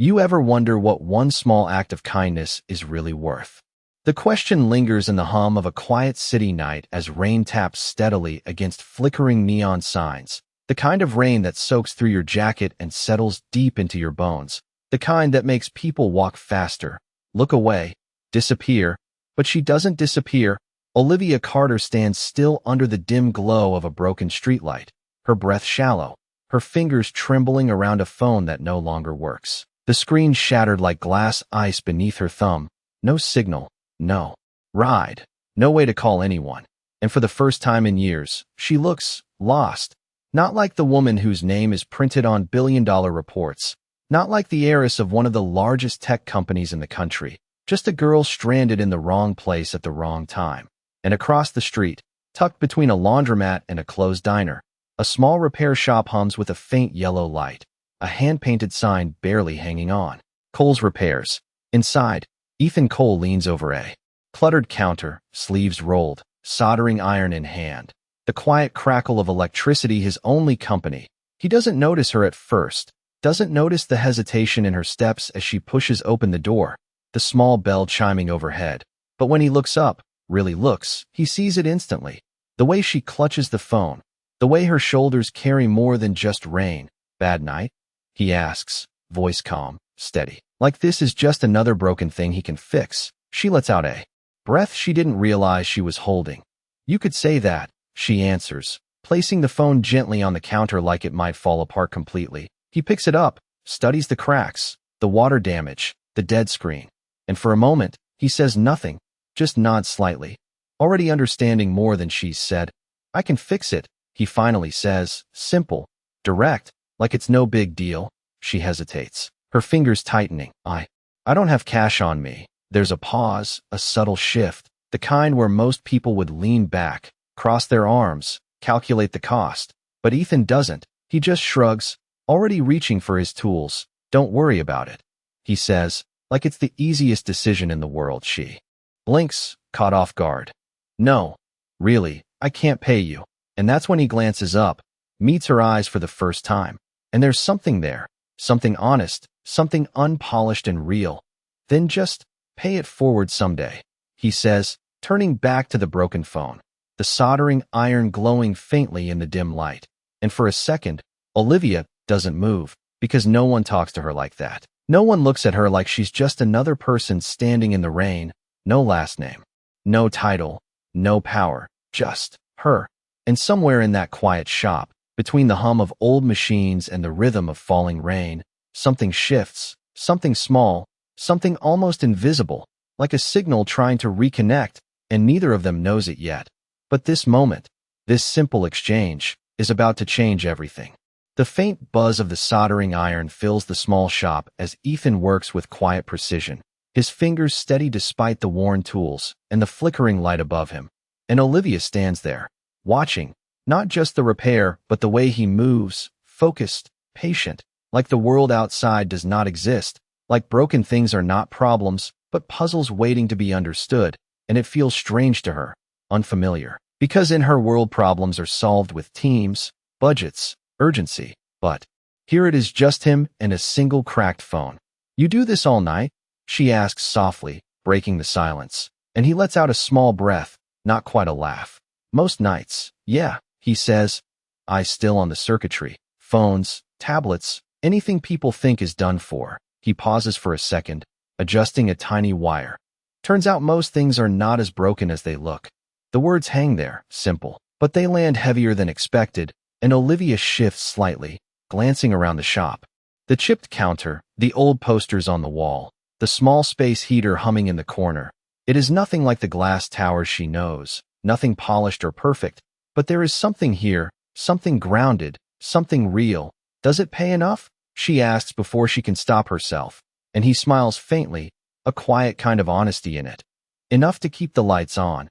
You ever wonder what one small act of kindness is really worth? The question lingers in the hum of a quiet city night as rain taps steadily against flickering neon signs, the kind of rain that soaks through your jacket and settles deep into your bones, the kind that makes people walk faster, look away, disappear. But she doesn't disappear. Olivia Carter stands still under the dim glow of a broken streetlight, her breath shallow, her fingers trembling around a phone that no longer works. The screen shattered like glass ice beneath her thumb. No signal, no ride, no way to call anyone. And for the first time in years, she looks lost. Not like the woman whose name is printed on billion-dollar reports. Not like the heiress of one of the largest tech companies in the country. Just a girl stranded in the wrong place at the wrong time. And across the street, tucked between a laundromat and a closed diner, a small repair shop hums with a faint yellow light. A hand-painted sign barely hanging on. Cole's Repairs. Inside, Ethan Cole leans over a cluttered counter, sleeves rolled, soldering iron in hand. The quiet crackle of electricity his only company. He doesn't notice her at first, doesn't notice the hesitation in her steps as she pushes open the door, the small bell chiming overhead. But when he looks up, really looks, he sees it instantly. The way she clutches the phone, the way her shoulders carry more than just rain. Bad night? He asks, voice calm, steady. Like this is just another broken thing he can fix. She lets out a breath she didn't realize she was holding. You could say that, she answers, placing the phone gently on the counter like it might fall apart completely. He picks it up, studies the cracks, the water damage, the dead screen. And for a moment, he says nothing, just nods slightly, already understanding more than she's said. I can fix it, he finally says, simple, direct. Like it's no big deal. She hesitates, her fingers tightening. I don't have cash on me. There's a pause, a subtle shift, the kind where most people would lean back, cross their arms, calculate the cost. But Ethan doesn't. He just shrugs, already reaching for his tools. Don't worry about it, he says, like it's the easiest decision in the world. She blinks, caught off guard. No, really, I can't pay you. And that's when he glances up, meets her eyes for the first time. And there's something there, something honest, something unpolished and real. Then just pay it forward someday, he says, turning back to the broken phone, the soldering iron glowing faintly in the dim light. And for a second, Olivia doesn't move, because no one talks to her like that. No one looks at her like she's just another person standing in the rain. No last name, no title, no power, just her. And somewhere in that quiet shop, between the hum of old machines and the rhythm of falling rain, something shifts, something small, something almost invisible, like a signal trying to reconnect, and neither of them knows it yet. But this moment, this simple exchange, is about to change everything. The faint buzz of the soldering iron fills the small shop as Ethan works with quiet precision, his fingers steady despite the worn tools and the flickering light above him. And Olivia stands there, watching. Not just the repair, but the way he moves, focused, patient, like the world outside does not exist, like broken things are not problems, but puzzles waiting to be understood, and it feels strange to her, unfamiliar, because in her world problems are solved with teams, budgets, urgency. But here it is just him and a single cracked phone. You do this all night? She asks softly, breaking the silence, and he lets out a small breath, not quite a laugh. Most nights, yeah. He says, eyes still on the circuitry, phones, tablets, anything people think is done for. He pauses for a second, adjusting a tiny wire. Turns out most things are not as broken as they look. The words hang there, simple, but they land heavier than expected, and Olivia shifts slightly, glancing around the shop. The chipped counter, the old posters on the wall, the small space heater humming in the corner. It is nothing like the glass towers she knows, nothing polished or perfect. But there is something here, something grounded, something real. Does it pay enough? She asks before she can stop herself, and he smiles faintly, a quiet kind of honesty in it. Enough to keep the lights on,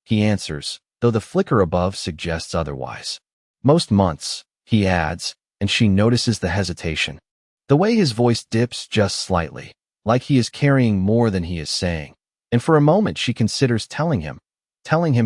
he answers, though the flicker above suggests otherwise. Most months, he adds, and she notices the hesitation. The way his voice dips just slightly, like he is carrying more than he is saying. And for a moment she considers telling him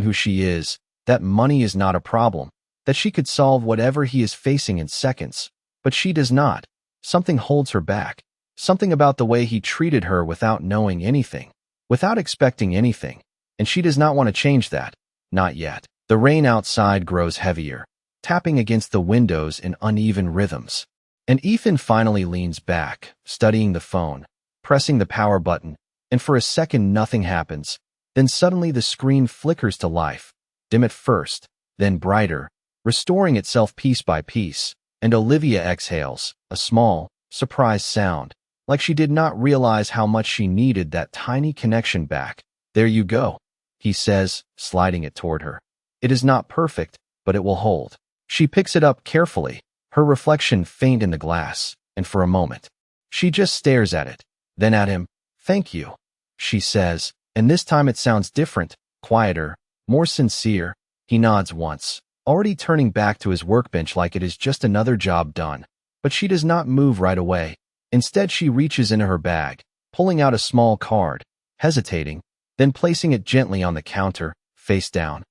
who she is, that money is not a problem, that she could solve whatever he is facing in seconds. But she does not. Something holds her back. Something about the way he treated her without knowing anything, without expecting anything. And she does not want to change that. Not yet. The rain outside grows heavier, tapping against the windows in uneven rhythms. And Ethan finally leans back, studying the phone, pressing the power button, and for a second nothing happens. Then suddenly the screen flickers to life, dim at first, then brighter, restoring itself piece by piece, and Olivia exhales, a small, surprised sound, like she did not realize how much she needed that tiny connection back. "There you go," he says, sliding it toward her. "It is not perfect, but it will hold." She picks it up carefully, her reflection faint in the glass, and for a moment, she just stares at it, then at him. "Thank you," she says, and this time it sounds different, quieter, more sincere. He nods once, already turning back to his workbench like it is just another job done. But she does not move right away. Instead, she reaches into her bag, pulling out a small card, hesitating, then placing it gently on the counter, face down.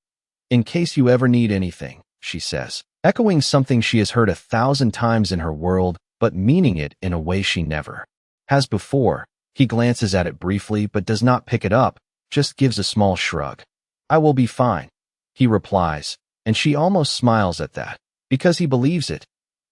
"In case you ever need anything," she says, echoing something she has heard 1,000 times in her world, but meaning it in a way she never has before. He glances at it briefly but does not pick it up, just gives a small shrug. "I will be fine," he replies, and she almost smiles at that, because he believes it,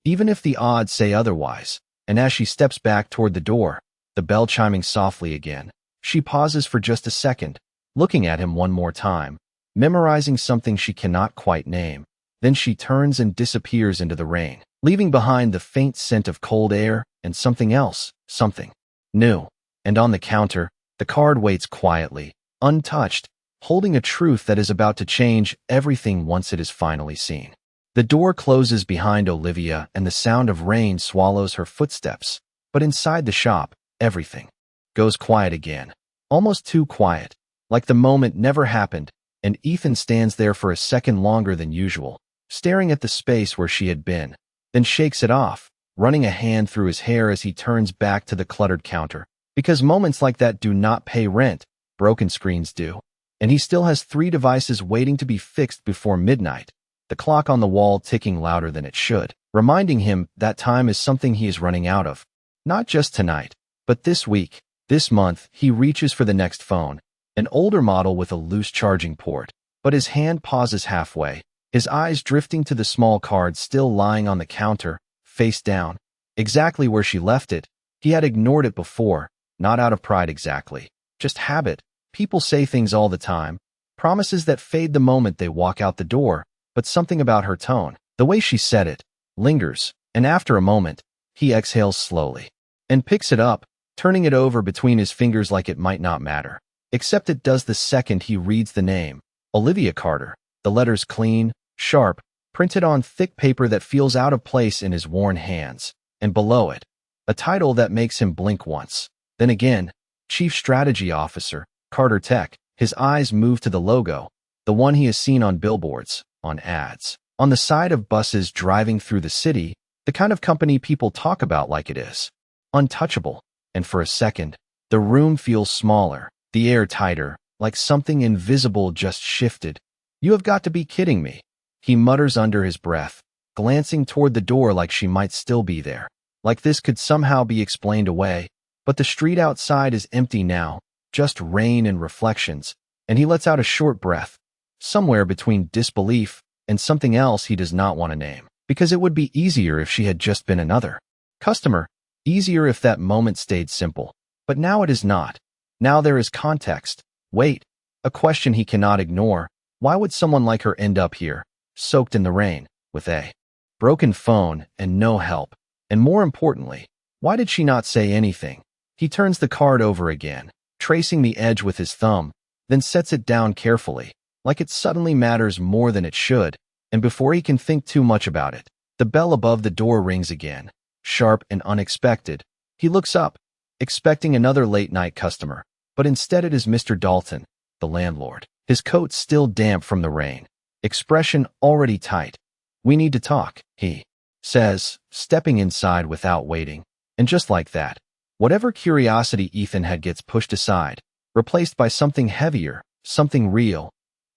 even if the odds say otherwise. And as she steps back toward the door, the bell chiming softly again, she pauses for just a second, looking at him one more time, memorizing something she cannot quite name. Then she turns and disappears into the rain, leaving behind the faint scent of cold air and something else, something new. And on the counter, the card waits quietly, untouched, holding a truth that is about to change everything once it is finally seen. The door closes behind Olivia and the sound of rain swallows her footsteps, but inside the shop, everything goes quiet again, almost too quiet, like the moment never happened, and Ethan stands there for a second longer than usual, staring at the space where she had been, then shakes it off, running a hand through his hair as he turns back to the cluttered counter. Because moments like that do not pay rent, broken screens do. And he still has 3 devices waiting to be fixed before midnight, the clock on the wall ticking louder than it should, reminding him that time is something he is running out of. Not just tonight, but this week, this month. He reaches for the next phone, an older model with a loose charging port, but his hand pauses halfway, his eyes drifting to the small card still lying on the counter, face down, exactly where she left it. He had ignored it before, not out of pride exactly, just habit. People say things all the time, promises that fade the moment they walk out the door, but something about her tone, the way she said it, lingers, and after a moment, he exhales slowly and picks it up, turning it over between his fingers like it might not matter. Except it does the second he reads the name, Olivia Carter, the letters clean, sharp, printed on thick paper that feels out of place in his worn hands, and below it, a title that makes him blink once. Then again, Chief Strategy Officer, Carter Tech. His eyes move to the logo, the one he has seen on billboards, on ads, on the side of buses driving through the city, the kind of company people talk about like it is untouchable. And for a second, the room feels smaller, the air tighter, like something invisible just shifted. "You have got to be kidding me," he mutters under his breath, glancing toward the door like she might still be there, like this could somehow be explained away. But the street outside is empty now, just rain and reflections, and he lets out a short breath, somewhere between disbelief and something else he does not want to name, because it would be easier if she had just been another customer, easier if that moment stayed simple. But now it is not. Now there is context. Wait, a question he cannot ignore. Why would someone like her end up here, soaked in the rain, with a broken phone and no help? And more importantly, why did she not say anything? He turns the card over again, tracing the edge with his thumb, then sets it down carefully, like it suddenly matters more than it should, and before he can think too much about it, the bell above the door rings again, sharp and unexpected. He looks up, expecting another late-night customer, but instead it is Mr. Dalton, the landlord, his coat still damp from the rain, expression already tight. "We need to talk," he says, stepping inside without waiting, and just like that, whatever curiosity Ethan had gets pushed aside, replaced by something heavier, something real.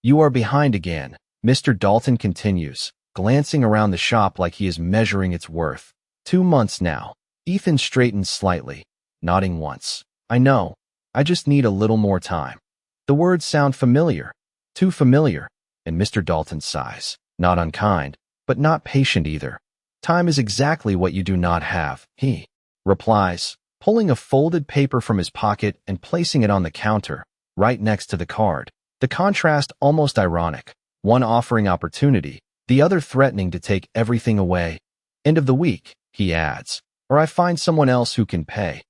"You are behind again," Mr. Dalton continues, glancing around the shop like he is measuring its worth. 2 months now. Ethan straightens slightly, nodding once. I know. I just need a little more time. The words sound familiar. Too familiar. And Mr. Dalton sighs. Not unkind, but not patient either. Time is exactly what you do not have, he replies, pulling a folded paper from his pocket and placing it on the counter, right next to the card. The contrast almost ironic. One offering opportunity, the other threatening to take everything away. End of the week, he adds, or I find someone else who can pay.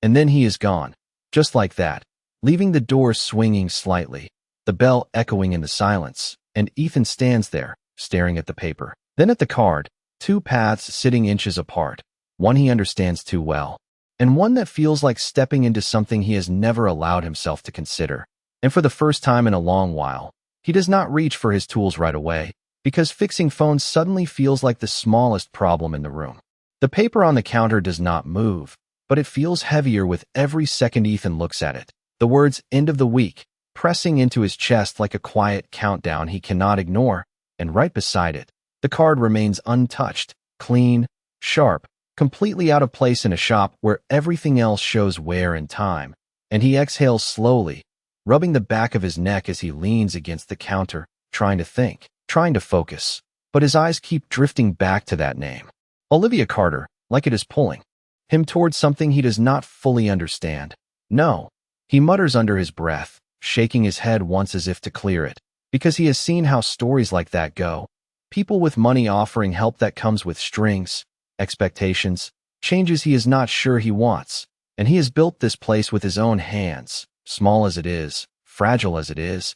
And then he is gone. Just like that, leaving the door swinging slightly, the bell echoing in the silence, and Ethan stands there, staring at the paper, then at the card, two paths sitting inches apart, one he understands too well, and one that feels like stepping into something he has never allowed himself to consider. And for the first time in a long while, he does not reach for his tools right away, because fixing phones suddenly feels like the smallest problem in the room. The paper on the counter does not move, but it feels heavier with every second Ethan looks at it. The words "end of the week" pressing into his chest like a quiet countdown he cannot ignore, and right beside it, the card remains untouched, clean, sharp, completely out of place in a shop where everything else shows wear and time. And he exhales slowly, rubbing the back of his neck as he leans against the counter, trying to think, trying to focus. But his eyes keep drifting back to that name. Olivia Carter, like it is pulling him towards something he does not fully understand. No, he mutters under his breath, shaking his head once as if to clear it, because he has seen how stories like that go. People with money offering help that comes with strings, expectations, changes he is not sure he wants. And he has built this place with his own hands. Small as it is, fragile as it is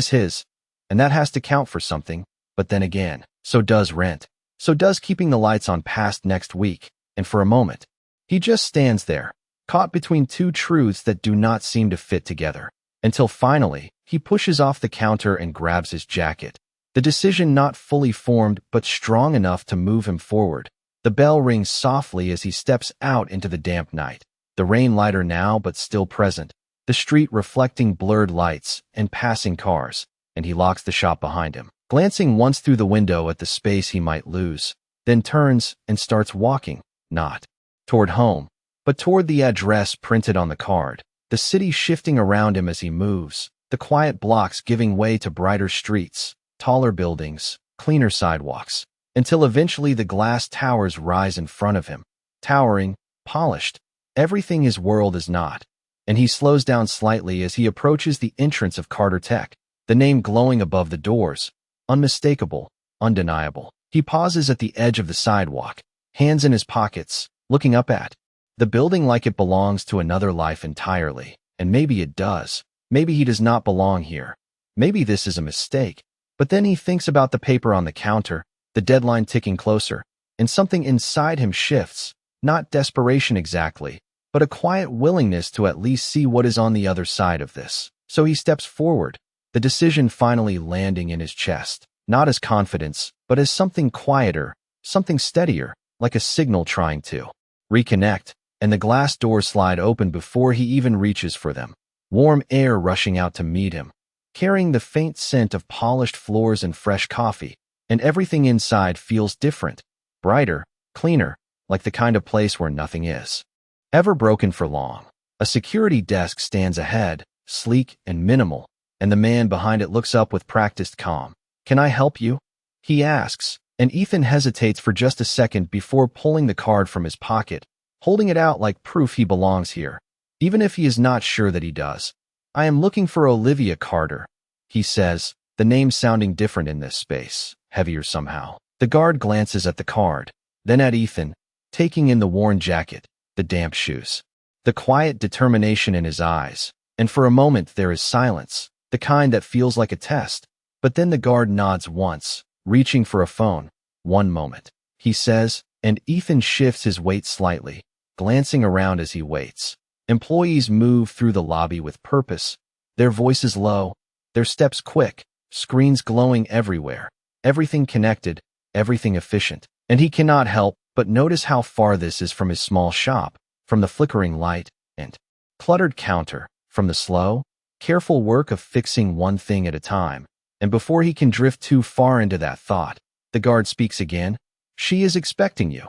his. And that has to count for something. But then again, so does rent. So does keeping the lights on past next week. And for a moment, he just stands there, caught between two truths that do not seem to fit together. Until finally, he pushes off the counter and grabs his jacket. The decision not fully formed, but strong enough to move him forward. The bell rings softly as he steps out into the damp night. The rain lighter now, but still present. The street reflecting blurred lights and passing cars. And he locks the shop behind him, glancing once through the window at the space he might lose, then turns and starts walking, not toward home, but toward the address printed on the card. The city shifting around him as he moves, the quiet blocks giving way to brighter streets, taller buildings, cleaner sidewalks, until eventually the glass towers rise in front of him, towering, polished, everything his world is not. And he slows down slightly as he approaches the entrance of Carter Tech, the name glowing above the doors, unmistakable, undeniable. He pauses at the edge of the sidewalk, hands in his pockets, looking up at the building like it belongs to another life entirely. And maybe it does. Maybe he does not belong here. Maybe this is a mistake. But then he thinks about the paper on the counter, the deadline ticking closer, and something inside him shifts, not desperation exactly, but a quiet willingness to at least see what is on the other side of this. So he steps forward, the decision finally landing in his chest, not as confidence, but as something quieter, something steadier, like a signal trying to reconnect. And the glass doors slide open before he even reaches for them. Warm air rushing out to meet him, carrying the faint scent of polished floors and fresh coffee, and everything inside feels different, brighter, cleaner, like the kind of place where nothing is ever broken for long. A security desk stands ahead, sleek and minimal, and the man behind it looks up with practiced calm. "Can I help you?" he asks, and Ethan hesitates for just a second before pulling the card from his pocket, holding it out like proof he belongs here, even if he is not sure that he does. "I am looking for Olivia Carter," he says, the name sounding different in this space, heavier somehow. The guard glances at the card, then at Ethan, taking in the worn jacket, the damp shoes, the quiet determination in his eyes, and for a moment there is silence, the kind that feels like a test. But then the guard nods once, reaching for a phone. "One moment," he says, and Ethan shifts his weight slightly, glancing around as he waits. Employees move through the lobby with purpose, their voices low, their steps quick, screens glowing everywhere, everything connected, everything efficient. And he cannot help but notice how far this is from his small shop, from the flickering light and cluttered counter, from the slow, careful work of fixing one thing at a time. And before he can drift too far into that thought, the guard speaks again. "She is expecting you,"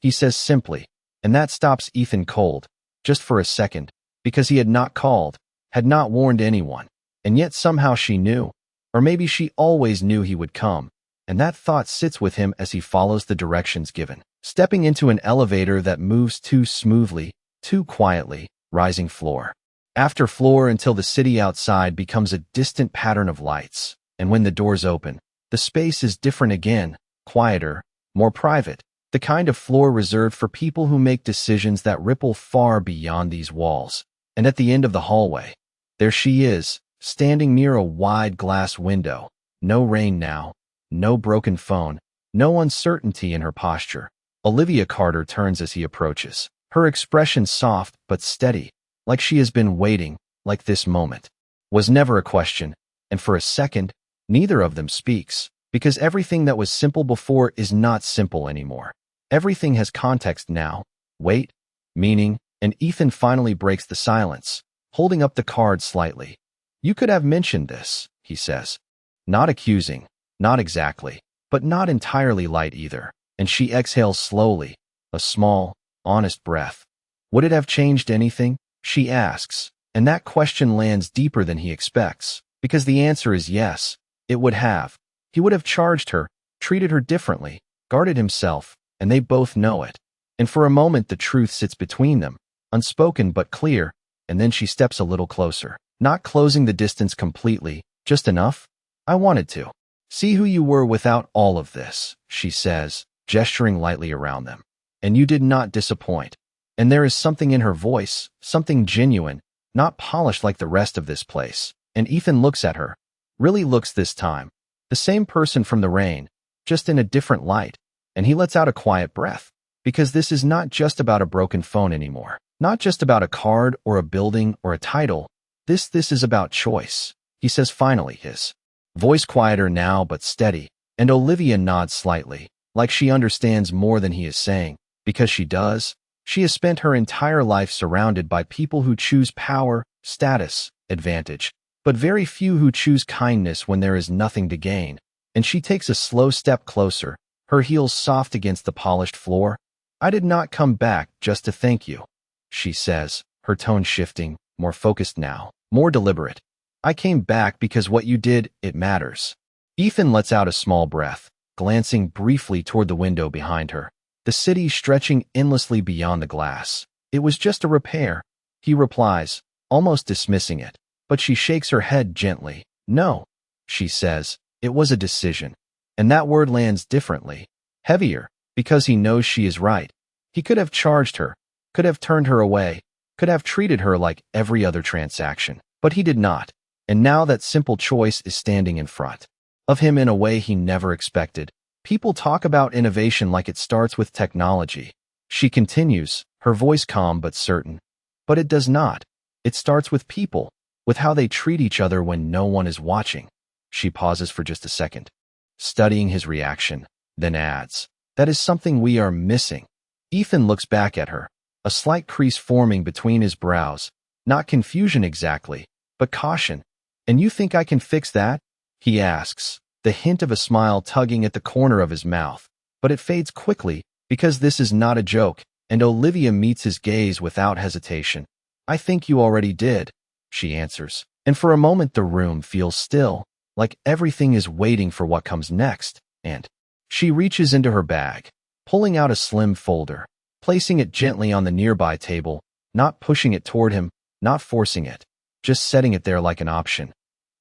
he says simply, and that stops Ethan cold. just for a second, because he had not called, had not warned anyone, and yet somehow she knew, or maybe she always knew he would come, and that thought sits with him as he follows the directions given, stepping into an elevator that moves too smoothly, too quietly, rising floor after floor until the city outside becomes a distant pattern of lights, and when the doors open, the space is different again, quieter, more private, the kind of floor reserved for people who make decisions that ripple far beyond these walls. And at the end of the hallway, there she is, standing near a wide glass window. No rain now, no broken phone, no uncertainty in her posture. Olivia Carter turns as he approaches, her expression soft but steady, like she has been waiting, like this moment was never a question, and for a second, neither of them speaks, because everything that was simple before is not simple anymore. Everything has context now, weight, meaning, and Ethan finally breaks the silence, holding up the card slightly. "You could have mentioned this," he says. Not accusing, not exactly, but not entirely light either, and she exhales slowly, a small, honest breath. "Would it have changed anything?" she asks, and that question lands deeper than he expects, because the answer is yes, it would have. He would have charged her, treated her differently, guarded himself, and they both know it. And for a moment the truth sits between them, unspoken but clear, and then she steps a little closer, not closing the distance completely, just enough. "I wanted to see who you were without all of this," she says, gesturing lightly around them. "And you did not disappoint." And there is something in her voice, something genuine, not polished like the rest of this place. And Ethan looks at her, really looks this time, the same person from the rain, just in a different light, and he lets out a quiet breath, because this is not just about a broken phone anymore, not just about a card or a building or a title. This is about choice, he says finally, his voice quieter now but steady, and Olivia nods slightly, like she understands more than he is saying, because she does. She has spent her entire life surrounded by people who choose power, status, advantage, but very few who choose kindness when there is nothing to gain. And she takes a slow step closer, her heels soft against the polished floor. "I did not come back just to thank you," she says, her tone shifting, more focused now, more deliberate. "I came back because what you did, it matters." Ethan lets out a small breath, glancing briefly toward the window behind her, the city stretching endlessly beyond the glass. "It was just a repair," he replies, almost dismissing it, but she shakes her head gently. "No," she says, "it was a decision." And that word lands differently, heavier, because he knows she is right. He could have charged her, could have turned her away, could have treated her like every other transaction, but he did not. And now that simple choice is standing in front of him in a way he never expected. People talk about innovation like it starts with technology. She continues, her voice calm but certain. But it does not. It starts with people, with how they treat each other when no one is watching. She pauses for just a second, studying his reaction, then adds, "That is something we are missing." Ethan looks back at her, a slight crease forming between his brows, not confusion exactly, but caution. "And you think I can fix that?" he asks, the hint of a smile tugging at the corner of his mouth. But it fades quickly, because this is not a joke, and Olivia meets his gaze without hesitation. "I think you already did," she answers, and for a moment the room feels still, like everything is waiting for what comes next, and she reaches into her bag, pulling out a slim folder, placing it gently on the nearby table, not pushing it toward him, not forcing it, just setting it there like an option.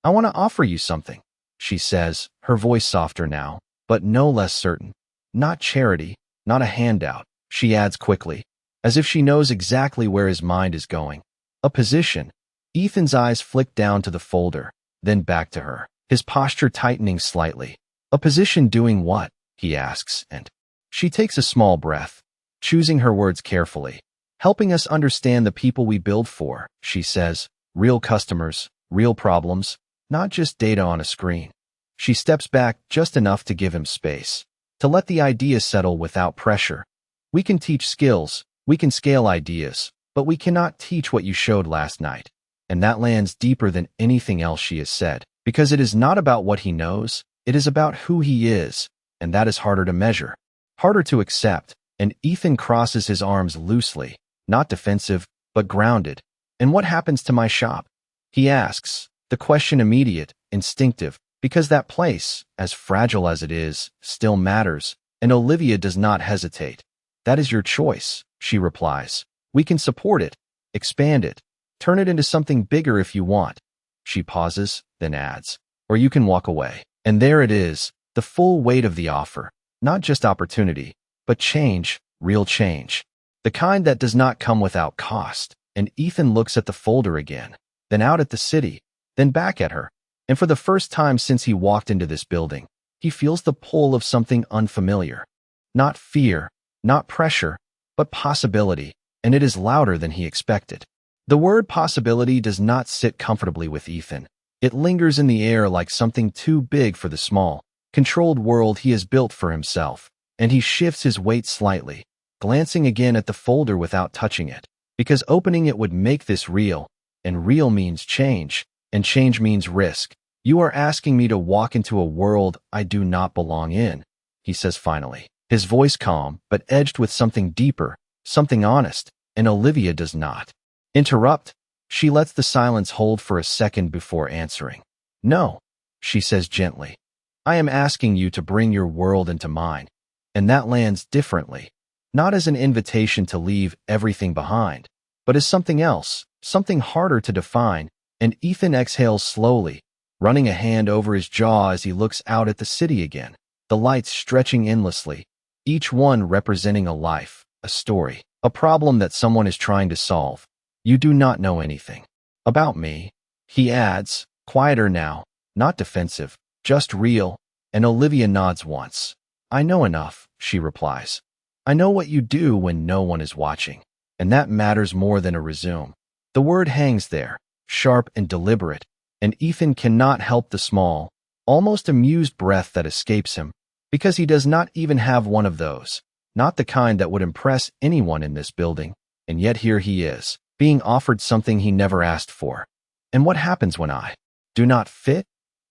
"I want to offer you something," she says, her voice softer now, but no less certain. "Not charity, not a handout," she adds quickly, as if she knows exactly where his mind is going. "A position." Ethan's eyes flick down to the folder, then back to her, his posture tightening slightly. "A position doing what?" he asks, and she takes a small breath, choosing her words carefully. "Helping us understand the people we build for," she says. "Real customers, real problems, not just data on a screen." She steps back just enough to give him space, to let the idea settle without pressure. "We can teach skills, we can scale ideas, but we cannot teach what you showed last night." And that lands deeper than anything else she has said, because it is not about what he knows, it is about who he is, and that is harder to measure, harder to accept. And Ethan crosses his arms loosely, not defensive, but grounded. And what happens to my shop? He asks, the question immediate, instinctive, because that place, as fragile as it is, still matters, and Olivia does not hesitate. That is your choice, she replies. We can support it, expand it, turn it into something bigger if you want. She pauses, then adds, or you can walk away. And there it is, the full weight of the offer. Not just opportunity, but change, real change. The kind that does not come without cost. And Ethan looks at the folder again, then out at the city, then back at her. And for the first time since he walked into this building, he feels the pull of something unfamiliar. Not fear, not pressure, but possibility, and it is louder than he expected. The word possibility does not sit comfortably with Ethan. It lingers in the air like something too big for the small, controlled world he has built for himself, and he shifts his weight slightly, glancing again at the folder without touching it, because opening it would make this real, and real means change, and change means risk. You are asking me to walk into a world I do not belong in, he says finally, his voice calm but edged with something deeper, something honest, and Olivia does not interrupt. She lets the silence hold for a second before answering. No, she says gently. I am asking you to bring your world into mine, and that lands differently. Not as an invitation to leave everything behind, but as something else, something harder to define, and Ethan exhales slowly, running a hand over his jaw as he looks out at the city again, the lights stretching endlessly, each one representing a life, a story, a problem that someone is trying to solve. You do not know anything about me, he adds, quieter now, not defensive, just real, and Olivia nods once. I know enough, she replies. I know what you do when no one is watching, and that matters more than a resume. The word hangs there, sharp and deliberate, and Ethan cannot help the small, almost amused breath that escapes him, because he does not even have one of those, not the kind that would impress anyone in this building, and yet here he is, being offered something he never asked for. And what happens when I do not fit?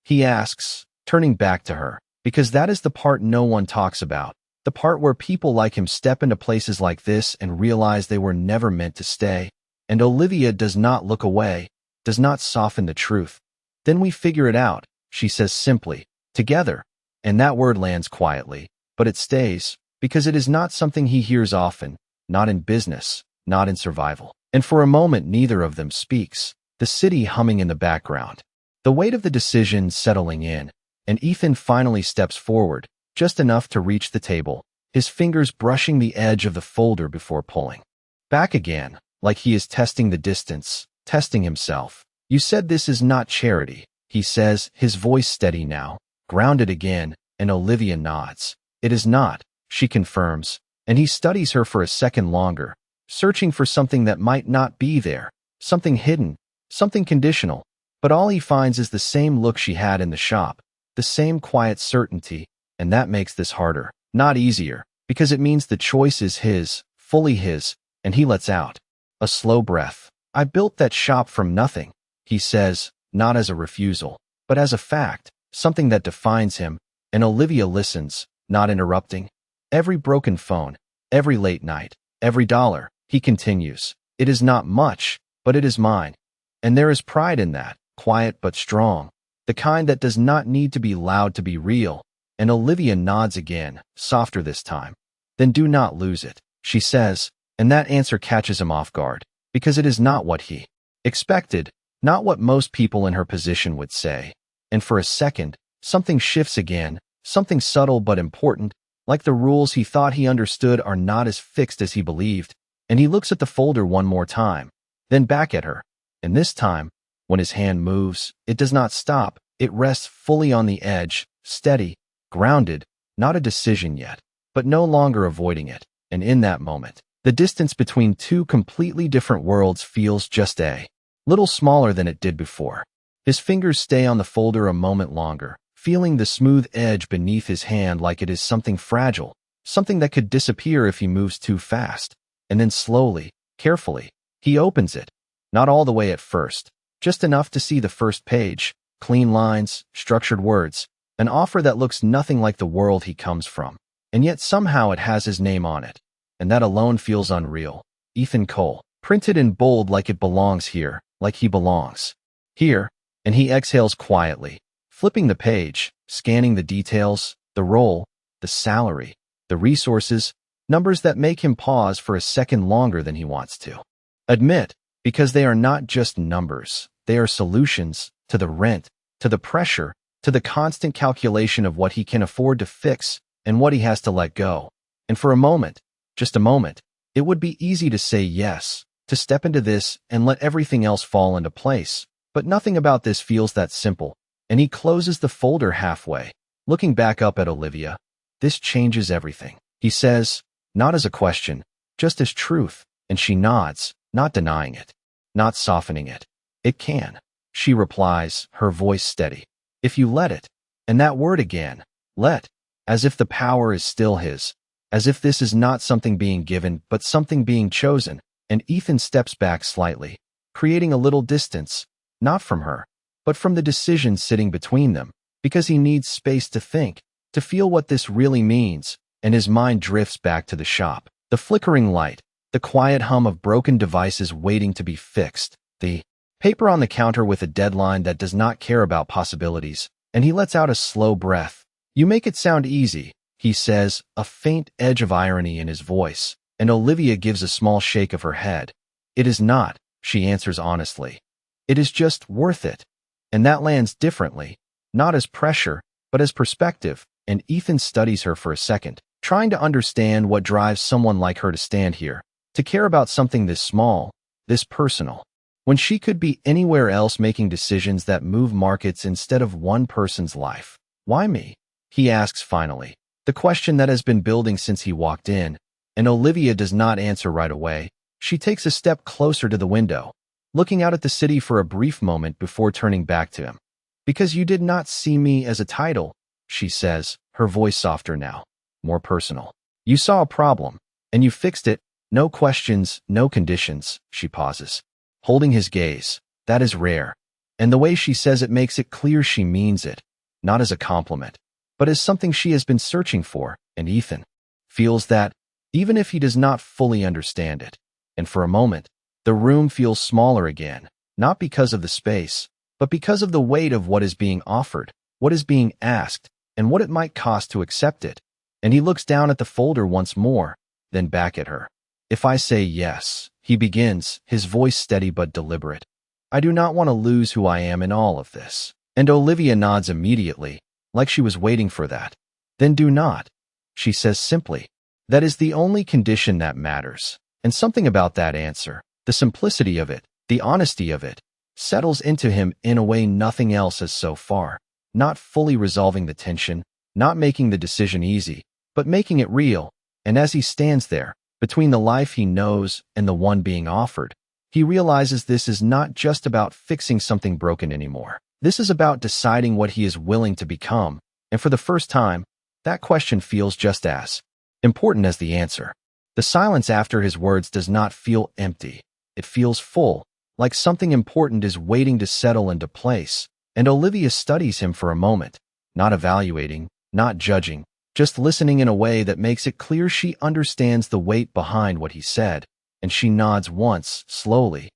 He asks, turning back to her, because that is the part no one talks about. The part where people like him step into places like this and realize they were never meant to stay. And Olivia does not look away, does not soften the truth. Then we figure it out, she says simply, together. And that word lands quietly, but it stays, because it is not something he hears often, not in business, not in survival. And for a moment neither of them speaks, the city humming in the background. The weight of the decision settling in, and Ethan finally steps forward, just enough to reach the table, his fingers brushing the edge of the folder before pulling back again, like he is testing the distance, testing himself. You said this is not charity, he says, his voice steady now, grounded again, and Olivia nods. It is not, she confirms, and he studies her for a second longer, searching for something that might not be there, something hidden, something conditional, but all he finds is the same look she had in the shop, the same quiet certainty, and that makes this harder, not easier, because it means the choice is his, fully his, and he lets out a slow breath. I built that shop from nothing, he says, not as a refusal, but as a fact, something that defines him, and Olivia listens, not interrupting. Every broken phone, every late night, every dollar, he continues. It is not much, but it is mine. And there is pride in that, quiet but strong, the kind that does not need to be loud to be real. And Olivia nods again, softer this time. Then do not lose it, she says, and that answer catches him off guard, because it is not what he expected, not what most people in her position would say. And for a second, something shifts again, something subtle but important, like the rules he thought he understood are not as fixed as he believed, and he looks at the folder one more time, then back at her, and this time, when his hand moves, it does not stop, it rests fully on the edge, steady, grounded, not a decision yet, but no longer avoiding it, and in that moment, the distance between two completely different worlds feels just a little smaller than it did before. His fingers stay on the folder a moment longer, feeling the smooth edge beneath his hand like it is something fragile, something that could disappear if he moves too fast, and then slowly, carefully, he opens it, not all the way at first, just enough to see the first page, clean lines, structured words, an offer that looks nothing like the world he comes from, and yet somehow it has his name on it, and that alone feels unreal. Ethan Cole, printed in bold like it belongs here, like he belongs. Here, and he exhales quietly, flipping the page, scanning the details, the role, the salary, the resources, numbers that make him pause for a second longer than he wants to admit, because they are not just numbers, they are solutions to the rent, to the pressure, to the constant calculation of what he can afford to fix and what he has to let go. And for a moment, just a moment, it would be easy to say yes, to step into this and let everything else fall into place. But nothing about this feels that simple, and he closes the folder halfway, looking back up at Olivia. This changes everything, he says, not as a question, just as truth, and she nods, not denying it, not softening it. It can, she replies, her voice steady. If you let it. And that word again, let, as if the power is still his, as if this is not something being given but something being chosen, and Ethan steps back slightly, creating a little distance, not from her, but from the decision sitting between them, because he needs space to think, to feel what this really means, and his mind drifts back to the shop. The flickering light, the quiet hum of broken devices waiting to be fixed, the paper on the counter with a deadline that does not care about possibilities, and he lets out a slow breath. You make it sound easy, he says, a faint edge of irony in his voice, and Olivia gives a small shake of her head. It is not, she answers honestly. It is just worth it. And that lands differently, not as pressure, but as perspective, and Ethan studies her for a second, trying to understand what drives someone like her to stand here, to care about something this small, this personal, when she could be anywhere else making decisions that move markets instead of one person's life. Why me? He asks finally, the question that has been building since he walked in, and Olivia does not answer right away. She takes a step closer to the window, looking out at the city for a brief moment before turning back to him. Because you did not see me as a title, she says, her voice softer now, more personal. You saw a problem, and you fixed it, no questions, no conditions. She pauses, holding his gaze. That is rare. And the way she says it makes it clear she means it, not as a compliment, but as something she has been searching for, and Ethan feels that, even if he does not fully understand it. And for a moment, the room feels smaller again, not because of the space, but because of the weight of what is being offered, what is being asked, and what it might cost to accept it. And he looks down at the folder once more, then back at her. If I say yes, he begins, his voice steady but deliberate. I do not want to lose who I am in all of this. And Olivia nods immediately, like she was waiting for that. Then do not, she says simply. That is the only condition that matters. And something about that answer, the simplicity of it, the honesty of it, settles into him in a way nothing else has so far, not fully resolving the tension, not making the decision easy, but making it real. And as he stands there, between the life he knows and the one being offered, he realizes this is not just about fixing something broken anymore. This is about deciding what he is willing to become, and for the first time, that question feels just as important as the answer. The silence after his words does not feel empty. It feels full, like something important is waiting to settle into place, and Olivia studies him for a moment, not evaluating, not judging, just listening in a way that makes it clear she understands the weight behind what he said, and she nods once, slowly.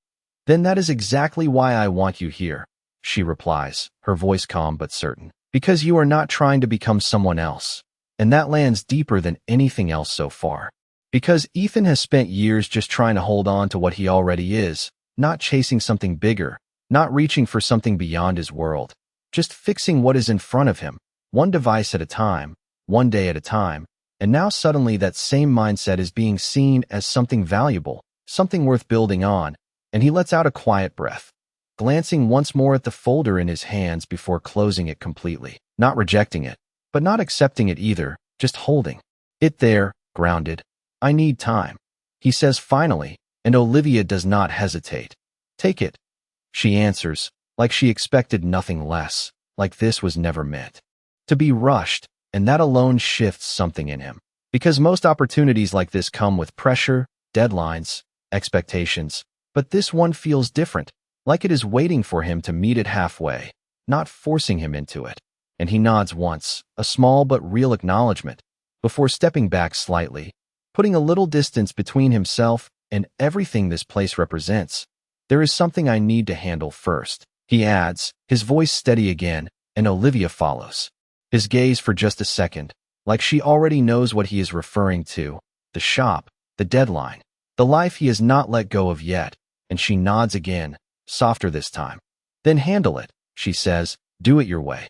Then that is exactly why I want you here, she replies, her voice calm but certain. Because you are not trying to become someone else. And that lands deeper than anything else so far. Because Ethan has spent years just trying to hold on to what he already is, not chasing something bigger, not reaching for something beyond his world, just fixing what is in front of him, one device at a time, one day at a time, and now suddenly that same mindset is being seen as something valuable, something worth building on, and he lets out a quiet breath, glancing once more at the folder in his hands before closing it completely, not rejecting it, but not accepting it either, just holding it there, grounded. I need time, he says finally, and Olivia does not hesitate. Take it, she answers, like she expected nothing less, like this was never meant to be rushed, and that alone shifts something in him. Because most opportunities like this come with pressure, deadlines, expectations, but this one feels different, like it is waiting for him to meet it halfway, not forcing him into it. And he nods once, a small but real acknowledgement, before stepping back slightly, putting a little distance between himself and everything this place represents. There is something I need to handle first, he adds, his voice steady again, and Olivia follows. His gaze for just a second, like she already knows what he is referring to. The shop, the deadline, the life he has not let go of yet, and she nods again, softer this time. Then handle it, she says, do it your way.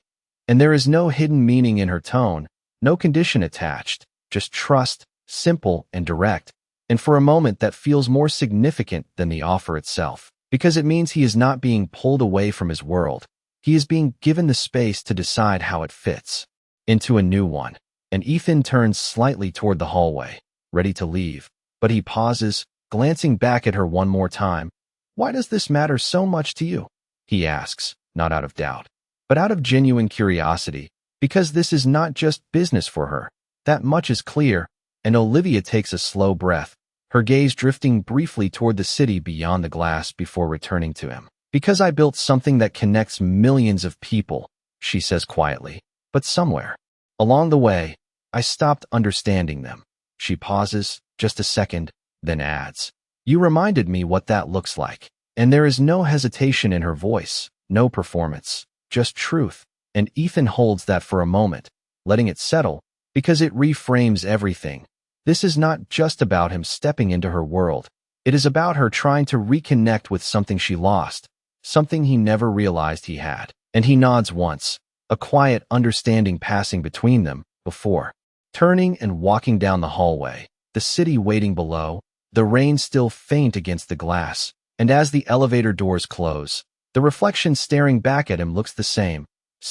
And there is no hidden meaning in her tone, no condition attached, just trust, simple and direct. And for a moment that feels more significant than the offer itself, because it means he is not being pulled away from his world. He is being given the space to decide how it fits into a new one. And Ethan turns slightly toward the hallway, ready to leave, but he pauses, glancing back at her one more time. Why does this matter so much to you? He asks, not out of doubt, but out of genuine curiosity, because this is not just business for her. That much is clear, and Olivia takes a slow breath, her gaze drifting briefly toward the city beyond the glass before returning to him. Because I built something that connects millions of people, she says quietly, but somewhere along the way, I stopped understanding them. She pauses, just a second, then adds, you reminded me what that looks like. And there is no hesitation in her voice, no performance, just truth. And Ethan holds that for a moment, letting it settle, because it reframes everything. This is not just about him stepping into her world. It is about her trying to reconnect with something she lost, something he never realized he had. And he nods once, a quiet understanding passing between them, before turning and walking down the hallway, the city waiting below, the rain still faint against the glass. And as the elevator doors close, the reflection staring back at him looks the same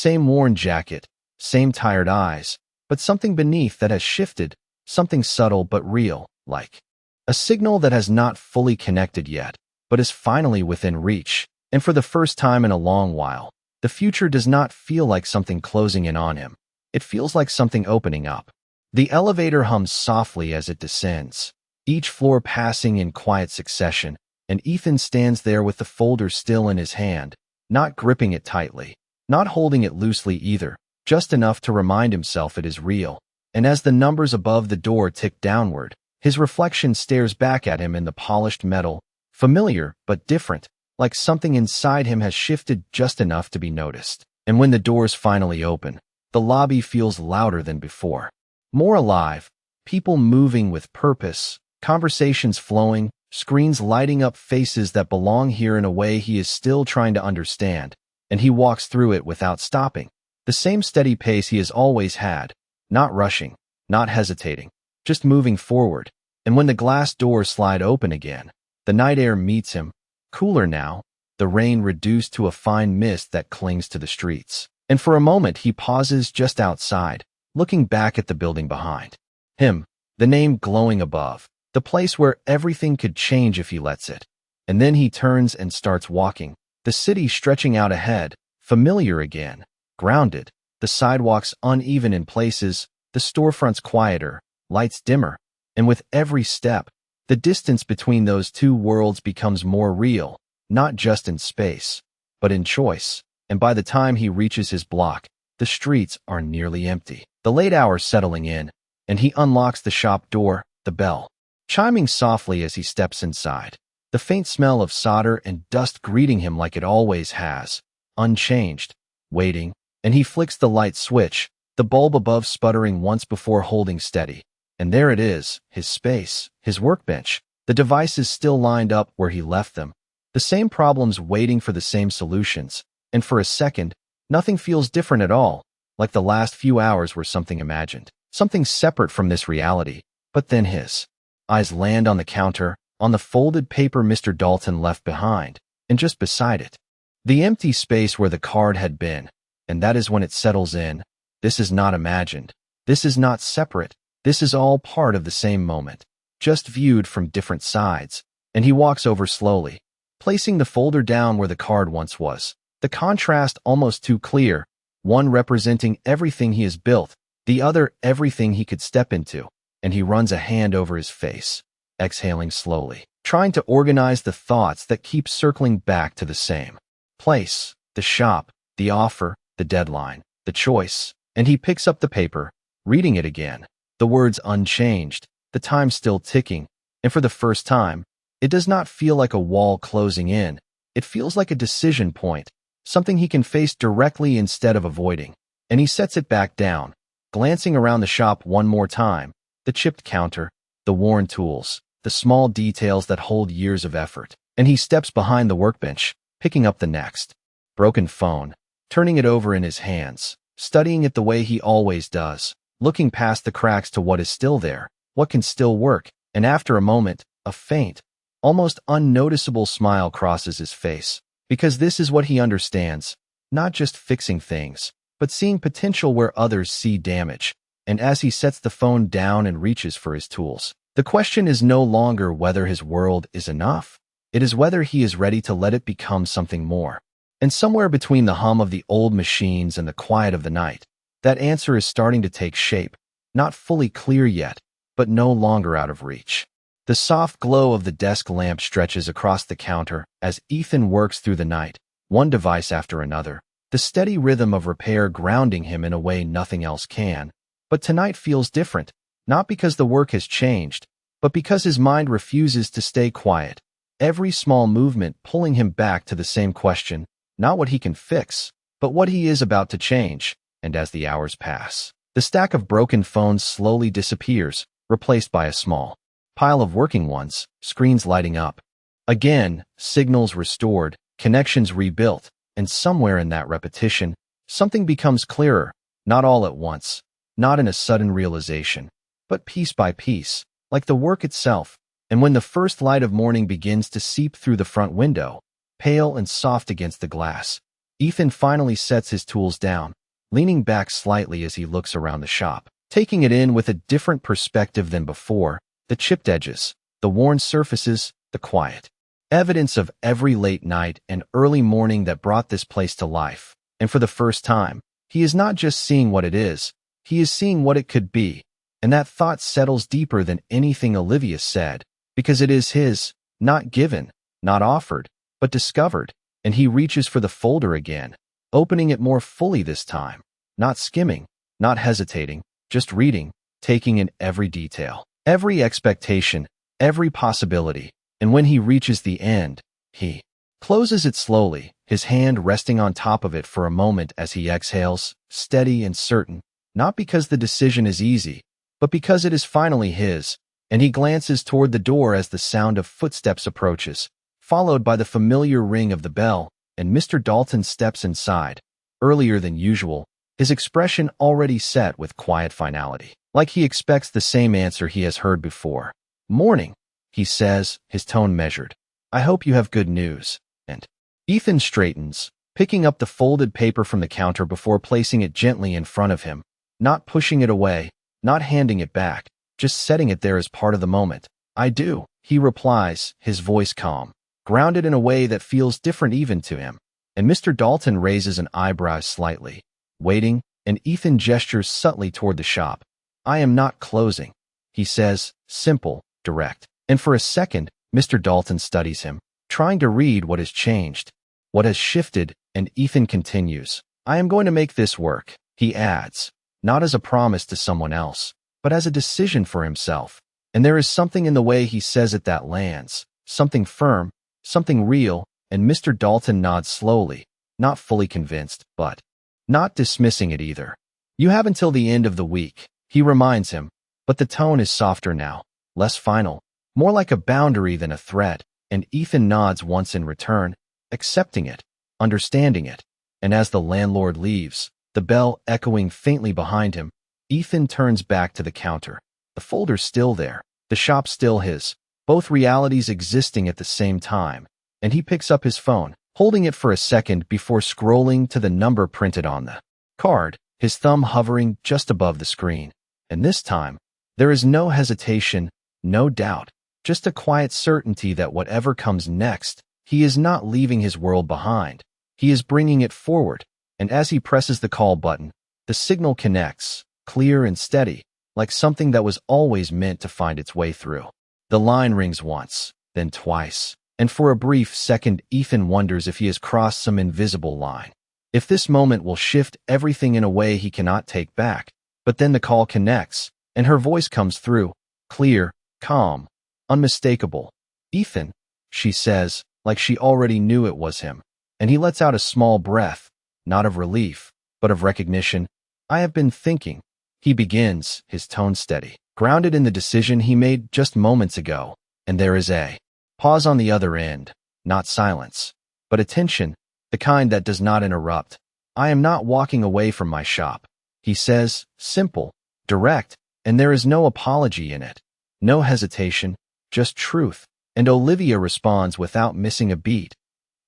worn jacket, same tired eyes, but something beneath that has shifted, something subtle but real, like a signal that has not fully connected yet, but is finally within reach. And for the first time in a long while, the future does not feel like something closing in on him. It feels like something opening up. The elevator hums softly as it descends, each floor passing in quiet succession, and Ethan stands there with the folder still in his hand, not gripping it tightly, not holding it loosely either, just enough to remind himself it is real. And as the numbers above the door tick downward, his reflection stares back at him in the polished metal, familiar but different, like something inside him has shifted just enough to be noticed. And when the doors finally open, the lobby feels louder than before. More alive, people moving with purpose, conversations flowing, screens lighting up faces that belong here in a way he is still trying to understand, and he walks through it without stopping. The same steady pace he has always had, not rushing, not hesitating, just moving forward. And when the glass doors slide open again, the night air meets him, cooler now, the rain reduced to a fine mist that clings to the streets. And for a moment he pauses just outside, looking back at the building behind him, the name glowing above, the place where everything could change if he lets it. And then he turns and starts walking, the city stretching out ahead, familiar again, grounded, the sidewalks uneven in places, the storefronts quieter, lights dimmer. And with every step, the distance between those two worlds becomes more real, not just in space, but in choice. And by the time he reaches his block, the streets are nearly empty. The late hours settling in, and he unlocks the shop door, the bell chiming softly as he steps inside. The faint smell of solder and dust greeting him like it always has, unchanged, waiting, and he flicks the light switch, the bulb above sputtering once before holding steady. And there it is, his space, his workbench, the devices still lined up where he left them, the same problems waiting for the same solutions. And for a second, nothing feels different at all, like the last few hours were something imagined, something separate from this reality. But then his eyes land on the counter, on the folded paper Mr. Dalton left behind, and just beside it, the empty space where the card had been. And that is when it settles in. This is not imagined. This is not separate. This is all part of the same moment, just viewed from different sides. And he walks over slowly, placing the folder down where the card once was. The contrast almost too clear, one representing everything he has built, the other everything he could step into. And he runs a hand over his face, exhaling slowly, trying to organize the thoughts that keep circling back to the same place, the shop, the offer, the deadline, the choice. And he picks up the paper, reading it again, the words unchanged, the time still ticking, and for the first time, It does not feel like a wall closing in. It feels like a decision point, something he can face directly instead of avoiding. And he sets it back down, glancing around the shop one more time, the chipped counter, the worn tools, the small details that hold years of effort. And he steps behind the workbench, picking up the next broken phone, turning it over in his hands, studying it the way he always does, looking past the cracks to what is still there, what can still work. And after a moment, a faint, almost unnoticeable smile crosses his face, because this is what he understands, not just fixing things, but seeing potential where others see damage. And as he sets the phone down and reaches for his tools, the question is no longer whether his world is enough. It is whether he is ready to let it become something more. And somewhere between the hum of the old machines and the quiet of the night, that answer is starting to take shape, not fully clear yet, but no longer out of reach. The soft glow of the desk lamp stretches across the counter as Ethan works through the night, one device after another, the steady rhythm of repair grounding him in a way nothing else can. But tonight feels different, not because the work has changed, but because his mind refuses to stay quiet. Every small movement pulling him back to the same question, not what he can fix, but what he is about to change. And as the hours pass, the stack of broken phones slowly disappears, replaced by a small pile of working ones, screens lighting up. Again, signals restored, connections rebuilt, and somewhere in that repetition, something becomes clearer, not all at once, not in a sudden realization, but piece by piece, like the work itself. And when the first light of morning begins to seep through the front window, pale and soft against the glass, Ethan finally sets his tools down, leaning back slightly as he looks around the shop, taking it in with a different perspective than before, the chipped edges, the worn surfaces, the quiet evidence of every late night and early morning that brought this place to life. And for the first time, he is not just seeing what it is, he is seeing what it could be. And that thought settles deeper than anything Olivia said, because it is his, not given, not offered, but discovered. And he reaches for the folder again, opening it more fully this time, not skimming, not hesitating, just reading, taking in every detail, every expectation, every possibility. And when he reaches the end, he closes it slowly, his hand resting on top of it for a moment as he exhales, steady and certain, not because the decision is easy, but because it is finally his. And he glances toward the door as the sound of footsteps approaches, followed by the familiar ring of the bell, and Mr. Dalton steps inside, earlier than usual, his expression already set with quiet finality, like he expects the same answer he has heard before. "Morning," he says, his tone measured. "I hope you have good news." And Ethan straightens, picking up the folded paper from the counter before placing it gently in front of him, not pushing it away, not handing it back, just setting it there as part of the moment. "I do," he replies, his voice calm, grounded in a way that feels different even to him. And Mr. Dalton raises an eyebrow slightly, waiting, and Ethan gestures subtly toward the shop. "I am not closing," he says, simple, direct. And for a second, Mr. Dalton studies him, trying to read what has changed, what has shifted, and Ethan continues. "I am going to make this work," he adds, not as a promise to someone else, but as a decision for himself. And there is something in the way he says it that lands, something firm, something real, and Mr. Dalton nods slowly, not fully convinced, but not dismissing it either. "You have until the end of the week," he reminds him, but the tone is softer now, less final, more like a boundary than a threat. And Ethan nods once in return, accepting it, understanding it. And as the landlord leaves, the bell echoing faintly behind him, Ethan turns back to the counter. The folder's still there, the shop still his, both realities existing at the same time. And he picks up his phone, holding it for a second before scrolling to the number printed on the card, his thumb hovering just above the screen. And this time, there is no hesitation, no doubt, just a quiet certainty that whatever comes next, he is not leaving his world behind. He is bringing it forward. And as he presses the call button, the signal connects, clear and steady, like something that was always meant to find its way through. The line rings once, then twice, and for a brief second Ethan wonders if he has crossed some invisible line. If this moment will shift everything in a way he cannot take back. But then the call connects, and her voice comes through, clear, calm, unmistakable. "Ethan," she says, like she already knew it was him. And he lets out a small breath, not of relief, but of recognition. "I have been thinking," he begins, his tone steady, grounded in the decision he made just moments ago. And there is a pause on the other end, not silence, but attention, the kind that does not interrupt. "I am not walking away from my shop," he says, simple, direct, and there is no apology in it, no hesitation, just truth. And Olivia responds without missing a beat.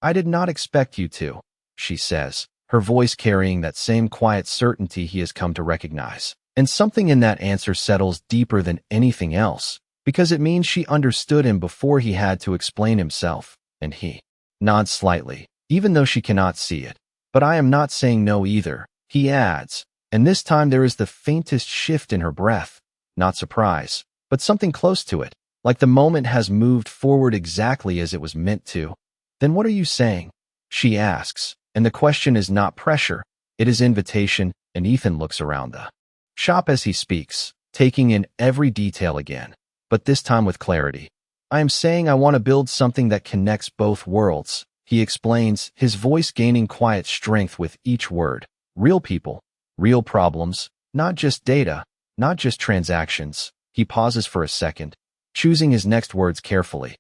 "I did not expect you to," she says, her voice carrying that same quiet certainty he has come to recognize. And something in that answer settles deeper than anything else, because it means she understood him before he had to explain himself, and he nods slightly, even though she cannot see it. "But I am not saying no either," he adds, and this time there is the faintest shift in her breath, not surprise, but something close to it, like the moment has moved forward exactly as it was meant to. "Then what are you saying?" she asks, and the question is not pressure, it is invitation, and Ethan looks around the shop as he speaks, taking in every detail again, but this time with clarity. "I am saying I want to build something that connects both worlds," he explains, his voice gaining quiet strength with each word. "Real people, real problems, not just data, not just transactions." He pauses for a second, choosing his next words carefully.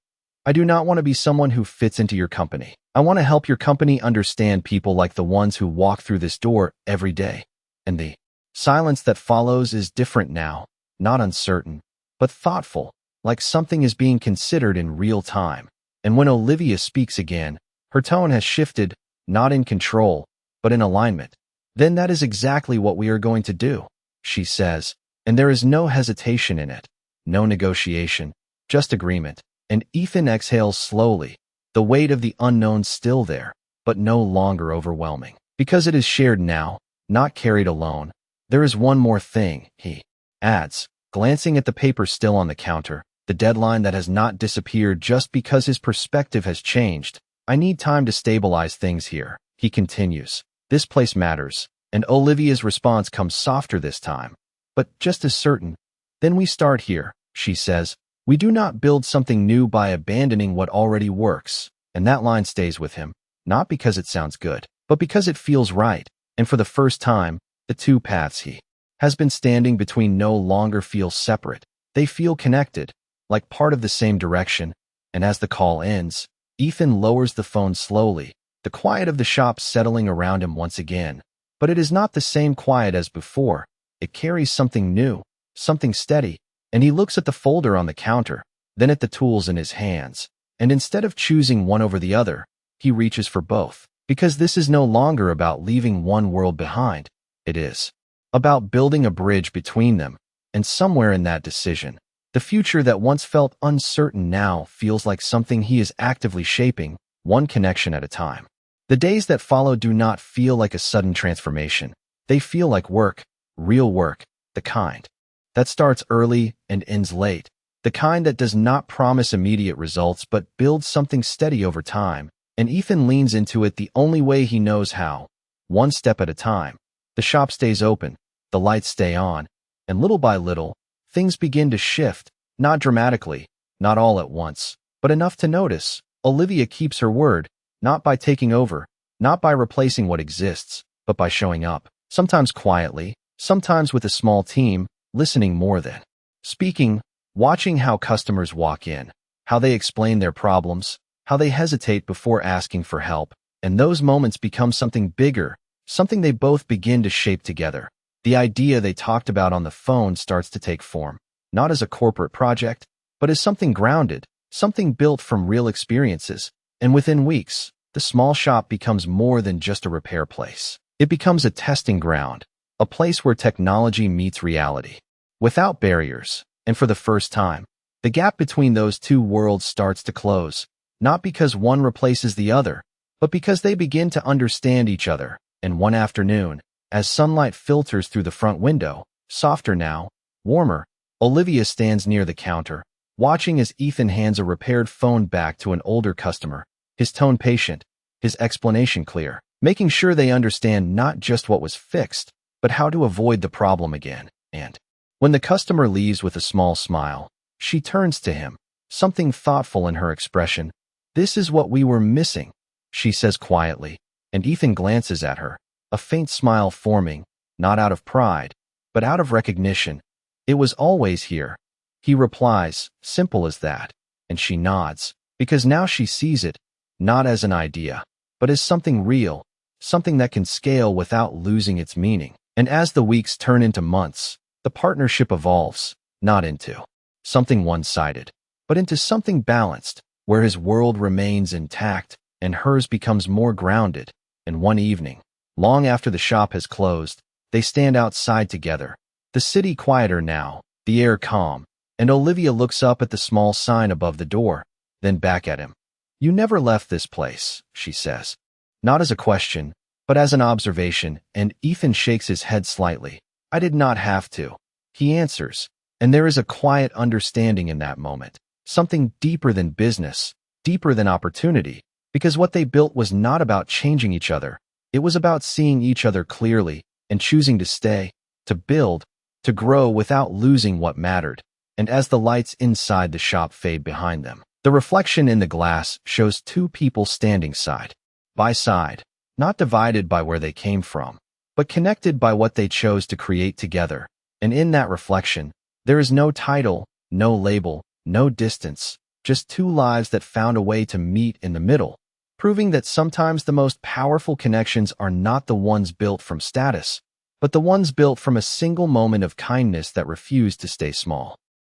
"I do not want to be someone who fits into your company. I want to help your company understand people like the ones who walk through this door every day." And the silence that follows is different now, not uncertain, but thoughtful, like something is being considered in real time. And when Olivia speaks again, her tone has shifted, not in control, but in alignment. "Then that is exactly what we are going to do," she says, and there is no hesitation in it, no negotiation, just agreement. And Ethan exhales slowly, the weight of the unknown still there, but no longer overwhelming, because it is shared now, not carried alone. "There is one more thing," he adds, glancing at the paper still on the counter, the deadline that has not disappeared just because his perspective has changed. "I need time to stabilize things here," he continues. "This place matters." And Olivia's response comes softer this time, but just as certain. "Then we start here," she says. "We do not build something new by abandoning what already works." And that line stays with him, not because it sounds good, but because it feels right. And for the first time, the two paths he has been standing between no longer feel separate. They feel connected, like part of the same direction. And as the call ends, Ethan lowers the phone slowly, the quiet of the shop settling around him once again. But it is not the same quiet as before. It carries something new, something steady. And he looks at the folder on the counter, then at the tools in his hands. And instead of choosing one over the other, he reaches for both. Because this is no longer about leaving one world behind. It is about building a bridge between them. And somewhere in that decision, the future that once felt uncertain now feels like something he is actively shaping, one connection at a time. The days that follow do not feel like a sudden transformation. They feel like work, real work, the kind that starts early and ends late, the kind that does not promise immediate results but builds something steady over time. And Ethan leans into it the only way he knows how, one step at a time. The shop stays open, the lights stay on, and little by little, things begin to shift, not dramatically, not all at once, but enough to notice. Olivia keeps her word, not by taking over, not by replacing what exists, but by showing up, sometimes quietly, sometimes with a small team, listening more than speaking, watching how customers walk in, how they explain their problems, how they hesitate before asking for help, and those moments become something bigger, something they both begin to shape together. The idea they talked about on the phone starts to take form, not as a corporate project, but as something grounded, something built from real experiences. And within weeks, the small shop becomes more than just a repair place. It becomes a testing ground, a place where technology meets reality, without barriers. And for the first time, the gap between those two worlds starts to close, not because one replaces the other, but because they begin to understand each other. And one afternoon, as sunlight filters through the front window, softer now, warmer, Olivia stands near the counter, watching as Ethan hands a repaired phone back to an older customer, his tone patient, his explanation clear, making sure they understand not just what was fixed, but how to avoid the problem again. And when the customer leaves with a small smile, she turns to him, something thoughtful in her expression. "This is what we were missing," she says quietly, and Ethan glances at her, a faint smile forming, not out of pride, but out of recognition. "It was always here," he replies, simple as that, and she nods, because now she sees it, not as an idea, but as something real, something that can scale without losing its meaning. And as the weeks turn into months, the partnership evolves, not into something one-sided, but into something balanced, where his world remains intact and hers becomes more grounded. And one evening, long after the shop has closed, they stand outside together, the city quieter now, the air calm, and Olivia looks up at the small sign above the door, then back at him. "You never left this place," she says. Not as a question, but as an observation, and Ethan shakes his head slightly. "I did not have to," he answers, and there is a quiet understanding in that moment, something deeper than business, deeper than opportunity, because what they built was not about changing each other. It was about seeing each other clearly and choosing to stay, to build, to grow without losing what mattered. And as the lights inside the shop fade behind them, the reflection in the glass shows two people standing side by side, not divided by where they came from, but connected by what they chose to create together. And in that reflection, there is no title, no label, no distance, just two lives that found a way to meet in the middle, proving that sometimes the most powerful connections are not the ones built from status, but the ones built from a single moment of kindness that refused to stay small.